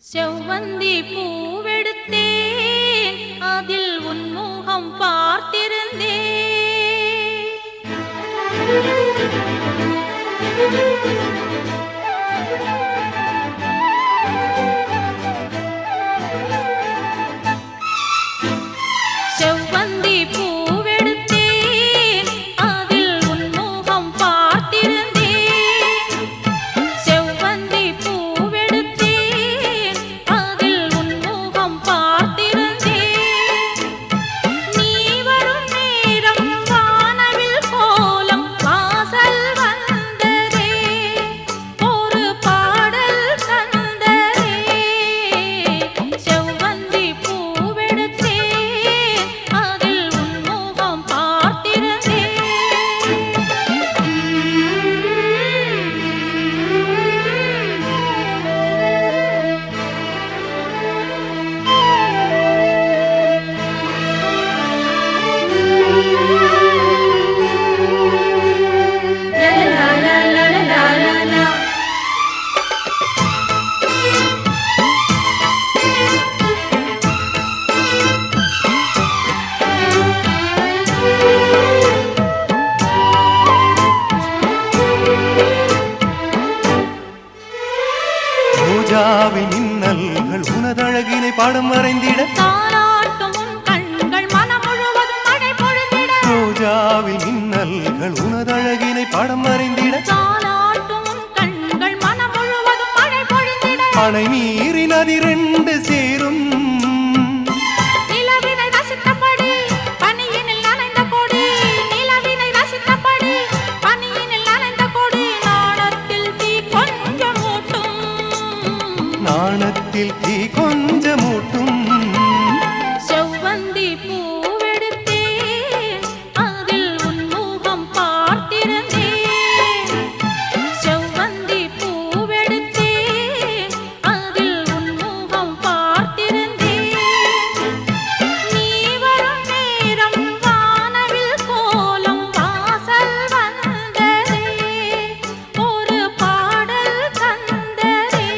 செவ்வந்தி பூவெடுத்தேன் அதில் உன் முகம் பார்த்திருந்தேன். செவ்வந்தி பூவெடுத்தேன் அதில் உன் முகம் பார்த்திருந்தேன். செவ்வந்தி பூவெடுத்தேன் அதில் உன் முகம் பார்த்திருந்தேன். நீ வரும் நேரம் வானவில் கோலம் வாசல் வந்ததே, ஒரு பாடல் தந்ததே. செவ்வந்தி பூவெடுத்தேன் அதில் உன் முகம் பார்த்திருந்தேன். லா லா லா லா லா லா. ரோஜாவின் மின்னல்கள் உனதழகினை பாடம் வரைந்திட, தாலாட்டும் உன் கண்கள் மனம் முழுவதும் மழை பொழிந்திட. ரோஜாவின் மின்னல்கள் உனதழகினை பாடம் வரைந்திட, தாலாட்டும் உன் கண்கள் மனம் முழுவதும் மழை பொழிந்திட. அணை மீறி நதி ரெண்டு சேரும், நிலவினை ரசித்தபடி பனியினில் நனைந்த கொடி. நிலவினை ரசித்தபடி பனியினில் நனைந்த கொடி. நாணத்தில் தீ கொஞ்சம் மூட்டும். நாணத்தில் தீ கொஞ்சமூட்டும். செவ்வந்தி பூவெடுத்தேன் அதில் உன் முகம் பார்த்திருந்தேன். செவ்வந்தி பூவெடுத்தேன் அதில் உன் முகம் பார்த்திருந்தேன். நீ வரும் நேரம் வானவில் கோலம் வாசல் வந்ததே, ஒரு பாடல் தந்ததே.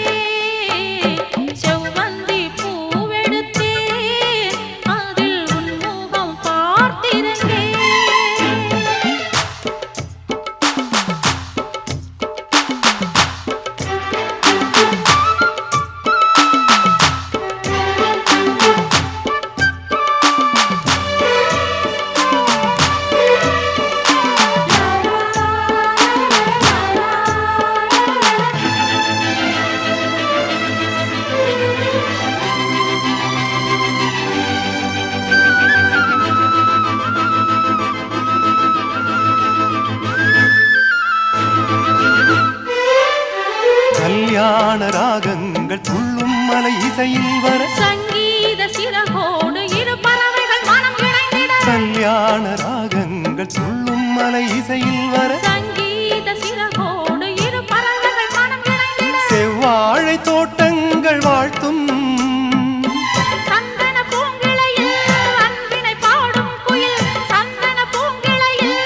செவ்வந்தி பூவெடுத்தேன் அதில் உன் முகம் பார்த்திருந்தேன். கல்யாண ராகங்கள் துள்ளும் மலை இசையில் வர, சங்கீத சிறகோடு இரு பறவைகள் மனம் இணைந்திட. கல்யாண ராகங்கள் துள்ளும் மலை இசையில் வர, சங்கீத சிறகோடு இரு பறவைகள் மனம் இணைந்திட. செவ்வாழை தோட்டங்கள் வாழ்த்தும், சந்தன பூங்கிளையில் அன்பினை பாடும் குயில். சந்தன பூங்கிளையில்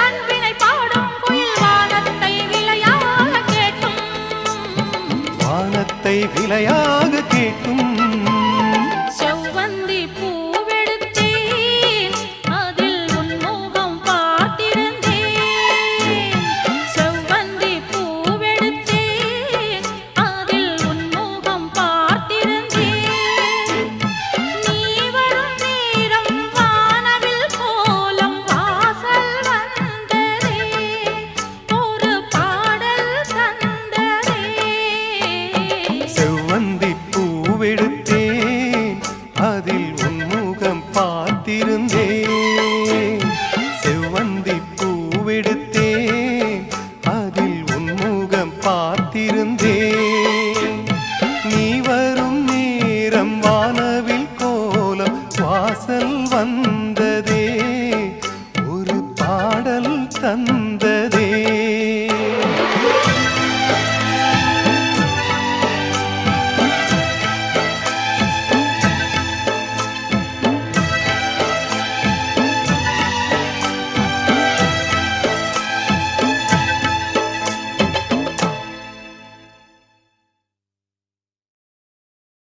அன்பினை பாடும் குயில். வானத்தை விளையாக கேட்டும். வானத்தை விலையாக கேட்கும்.